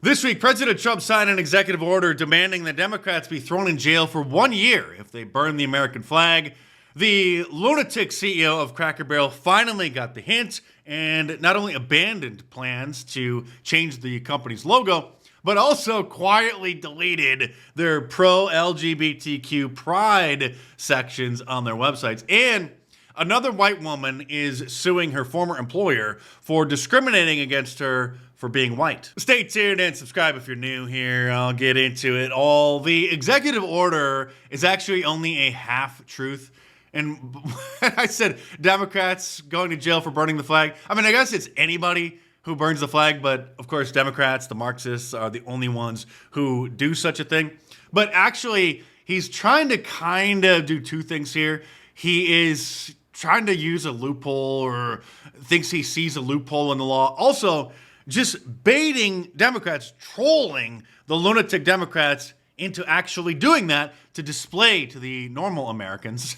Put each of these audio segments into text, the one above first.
This week, President Trump signed an executive order demanding that Democrats be thrown in jail for 1 year if they burn the American flag. The lunatic CEO of Cracker Barrel finally got the hint and not only abandoned plans to change the company's logo, but also quietly deleted their pro-LGBTQ pride sections on their websites. And another white woman is suing her former employer for discriminating against her for being white. Stay tuned and subscribe if you're new here. I'll get into it all. The executive order is actually only a half-truth. And I said Democrats going to jail for burning the flag. I mean, I guess it's anybody who burns the flag, but of course Democrats, the Marxists, are the only ones who do such a thing. But actually, he's trying to kind of do two things here. He is trying to use a loophole or thinks he sees a loophole in the law. Also, just baiting Democrats, trolling the lunatic Democrats into actually doing that to display to the normal Americans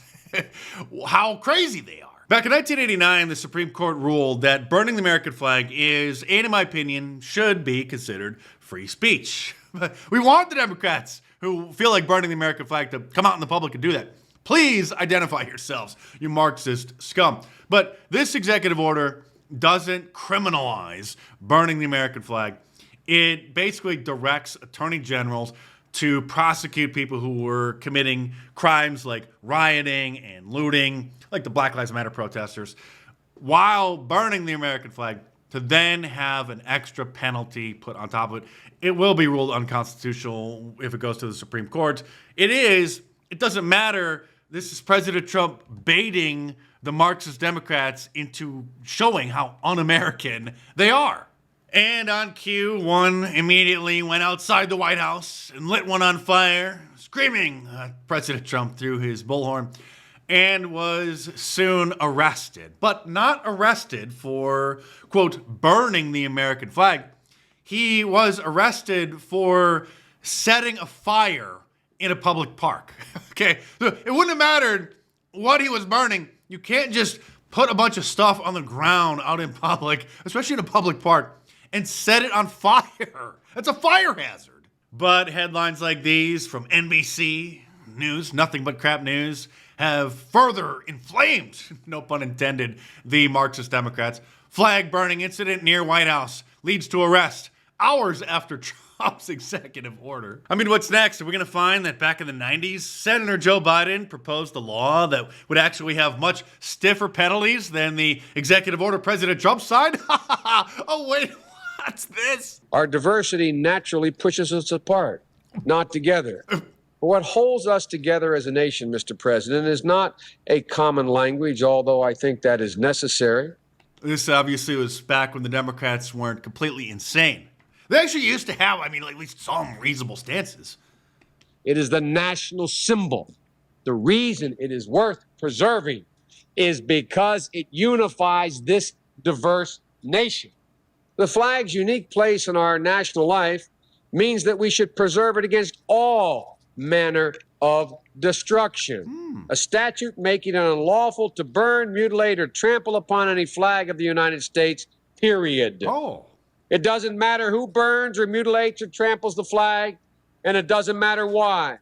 how crazy they are. Back in 1989, the Supreme Court ruled that burning the American flag is, and in my opinion, should be considered free speech. We want the Democrats who feel like burning the American flag to come out in the public and do that. Please identify yourselves, you Marxist scum. But this executive order doesn't criminalize burning the American flag. It basically directs attorney generals to prosecute people who were committing crimes like rioting and looting, like the Black Lives Matter protesters, while burning the American flag, to then have an extra penalty put on top of it. It will be ruled unconstitutional if it goes to the Supreme Court. It doesn't matter. This is President Trump baiting the Marxist Democrats into showing how un-American they are. And on cue, one immediately went outside the White House and lit one on fire, screaming at President Trump through his bullhorn, and was soon arrested. But not arrested for, quote, burning the American flag. He was arrested for setting a fire in a public park. Okay, so it wouldn't have mattered what he was burning. You can't just put a bunch of stuff on the ground out in public, especially in a public park, and set it on fire. That's a fire hazard. But headlines like these from NBC News, nothing but crap news, have further inflamed, no pun intended, the Marxist Democrats. Flag burning incident near White House leads to arrest hours after Trump's executive order. I mean, what's next? Are we going to find that back in the 90s, Senator Joe Biden proposed a law that would actually have much stiffer penalties than the executive order President Trump signed? Oh, wait, what's this? Our diversity naturally pushes us apart, not together. But what holds us together as a nation, Mr. President, is not a common language, although I think that is necessary. This obviously was back when the Democrats weren't completely insane. They actually used to have, at least some reasonable stances. It is the national symbol. The reason it is worth preserving is because it unifies this diverse nation. The flag's unique place in our national life means that we should preserve it against all manner of destruction. A statute making it unlawful to burn, mutilate, or trample upon any flag of the United States, period. Oh. It doesn't matter who burns or mutilates or tramples the flag, and it doesn't matter why.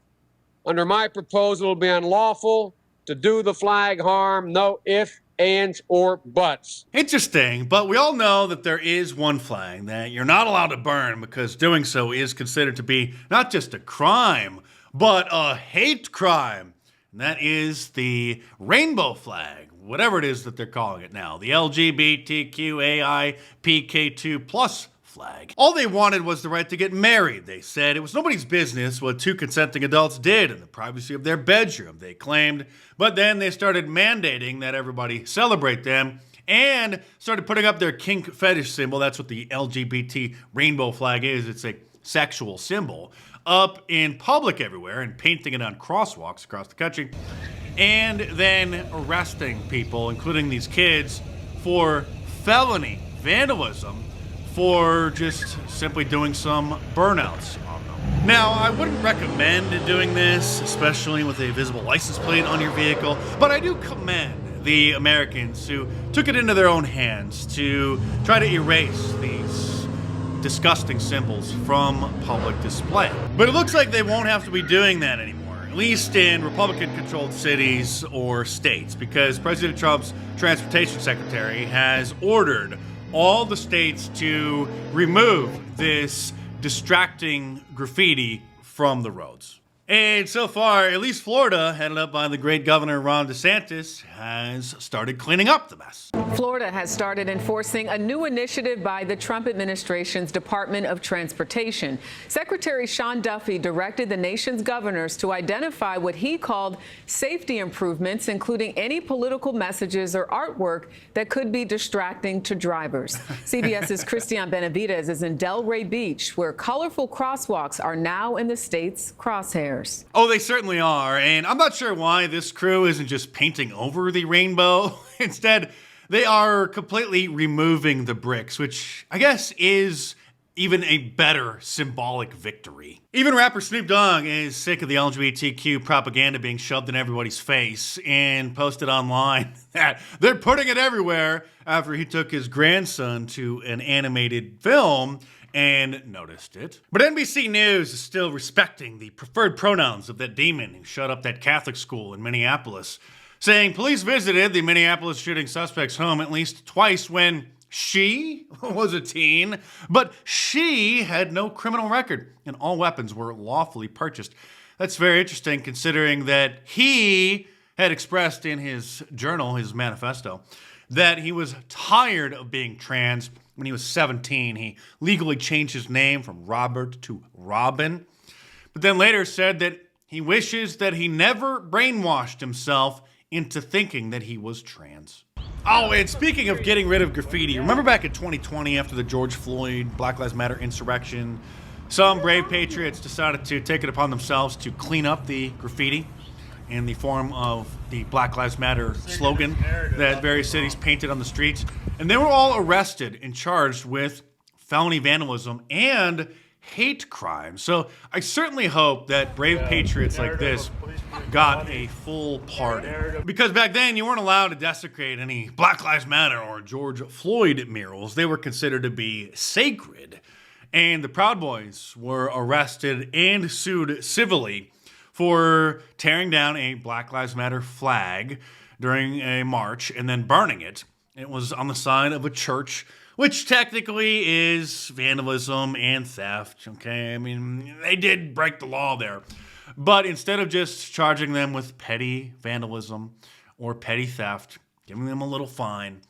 Under my proposal, it will be unlawful to do the flag harm, no ifs, ands, or buts. Interesting, but we all know that there is one flag that you're not allowed to burn because doing so is considered to be not just a crime, but a hate crime. And that is the rainbow flag, whatever it is that they're calling it now, the LGBTQAIPK2 plus flag. All they wanted was the right to get married, they said. It was nobody's business what two consenting adults did in the privacy of their bedroom, they claimed. But then they started mandating that everybody celebrate them and started putting up their kink fetish symbol. That's what the LGBT rainbow flag is. It's a sexual symbol up in public everywhere and painting it on crosswalks across the country, and then arresting people, including these kids, for felony vandalism for just simply doing some burnouts on them. Now, I wouldn't recommend doing this, especially with a visible license plate on your vehicle, but I do commend the Americans who took it into their own hands to try to erase these disgusting symbols from public display. But it looks like they won't have to be doing that anymore, at least in Republican-controlled cities or states, because President Trump's transportation secretary has ordered all the states to remove this distracting graffiti from the roads. And so far, at least Florida, headed up by the great Governor Ron DeSantis, has started cleaning up the mess. Florida has started enforcing a new initiative by the Trump administration's Department of Transportation. Secretary Sean Duffy directed the nation's governors to identify what he called safety improvements, including any political messages or artwork that could be distracting to drivers. CBS's Christian Benavidez is in Delray Beach, where colorful crosswalks are now in the state's crosshairs. Oh, they certainly are, and I'm not sure why this crew isn't just painting over the rainbow. Instead, they are completely removing the bricks, which I guess is even a better symbolic victory. Even rapper Snoop Dogg is sick of the LGBTQ propaganda being shoved in everybody's face and posted online that they're putting it everywhere after he took his grandson to an animated film and noticed it. But NBC News is still respecting the preferred pronouns of that demon who shut up that Catholic school in Minneapolis, saying police visited the Minneapolis shooting suspect's home at least twice when she was a teen, but she had no criminal record and all weapons were lawfully purchased. That's very interesting considering that he had expressed in his journal, his manifesto, that he was tired of being trans. When he was 17, he legally changed his name from Robert to Robin, but then later said that he wishes that he never brainwashed himself into thinking that he was trans. Oh, and speaking of getting rid of graffiti, remember back in 2020 after the George Floyd Black Lives Matter insurrection, some brave patriots decided to take it upon themselves to clean up the graffiti in the form of the Black Lives Matter slogan that various cities painted on the streets. And they were all arrested and charged with felony vandalism and hate crimes. So I certainly hope that brave patriots like this got a full pardon. Because back then you weren't allowed to desecrate any Black Lives Matter or George Floyd murals. They were considered to be sacred. And the Proud Boys were arrested and sued civilly for tearing down a Black Lives Matter flag during a march and then burning it. It was on the side of a church, which technically is vandalism and theft, okay? I mean, they did break the law there. But instead of just charging them with petty vandalism or petty theft, giving them a little fine,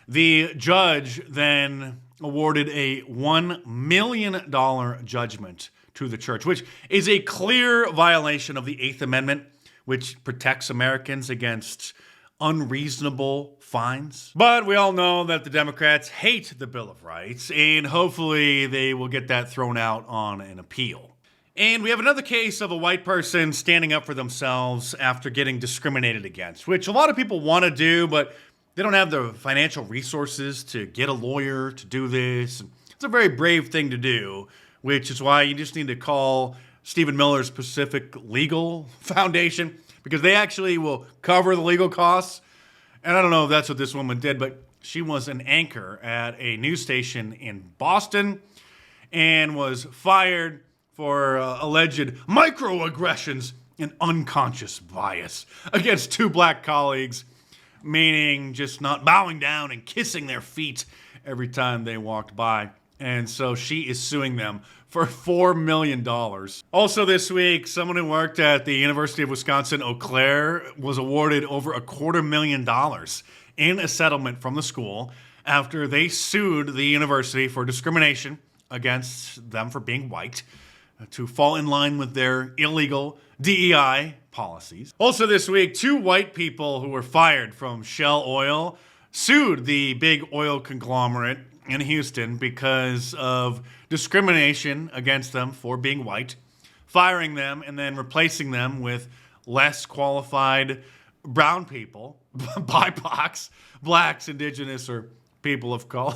the judge then awarded a $1 million judgment to the church, which is a clear violation of the Eighth Amendment, which protects Americans against unreasonable fines. But we all know that the Democrats hate the Bill of Rights, and hopefully they will get that thrown out on an appeal. And we have another case of a white person standing up for themselves after getting discriminated against, which a lot of people want to do, but they don't have the financial resources to get a lawyer to do this. It's a very brave thing to do, which is why you just need to call Stephen Miller's Pacific Legal Foundation, because they actually will cover the legal costs. And I don't know if that's what this woman did, but she was an anchor at a news station in Boston and was fired for alleged microaggressions and unconscious bias against two black colleagues, meaning just not bowing down and kissing their feet every time they walked by. And so she is suing them for $4 million. Also this week, someone who worked at the University of Wisconsin-Eau Claire was awarded over $250,000 in a settlement from the school after they sued the university for discrimination against them for being white to fall in line with their illegal DEI policies. Also this week, two white people who were fired from Shell Oil sued the big oil conglomerate in Houston because of discrimination against them for being white, firing them and then replacing them with less qualified brown people, BIPOCs, blacks, indigenous, or people of color.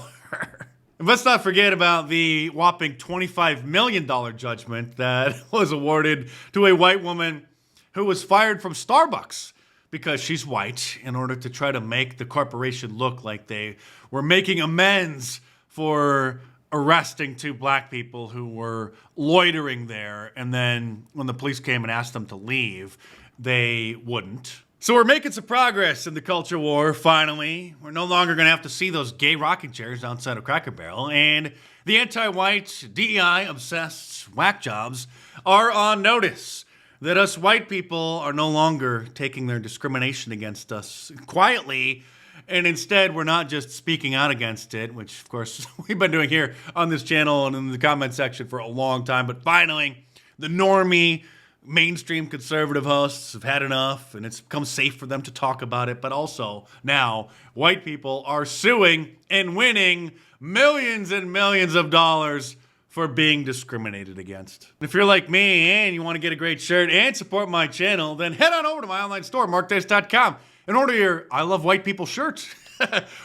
And let's not forget about the whopping $25 million judgment that was awarded to a white woman who was fired from Starbucks because she's white in order to try to make the corporation look like they were making amends for arresting 2 black people who were loitering there, and then when the police came and asked them to leave, they wouldn't. So we're making some progress in the culture war, finally. We're no longer going to have to see those gay rocking chairs outside of Cracker Barrel, and the anti-white, DEI-obsessed whack jobs are on notice that us white people are no longer taking their discrimination against us quietly, and instead we're not just speaking out against it, which of course we've been doing here on this channel and in the comment section for a long time, but finally the normie, mainstream conservative hosts have had enough, and it's become safe for them to talk about it. But also now white people are suing and winning millions and millions of dollars for being discriminated against. If you're like me and you want to get a great shirt and support my channel, then head on over to my online store, markdace.com, and order your I Love White People shirt.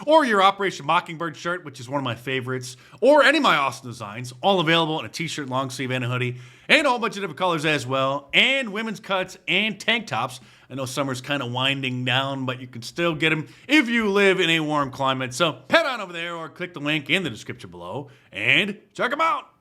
Or your Operation Mockingbird shirt, which is one of my favorites, or any of my awesome designs, all available in a t-shirt, long sleeve, and a hoodie, and a whole bunch of different colors as well, and women's cuts and tank tops. I know summer's kind of winding down, but you can still get them if you live in a warm climate. So head on over there or click the link in the description below and check them out.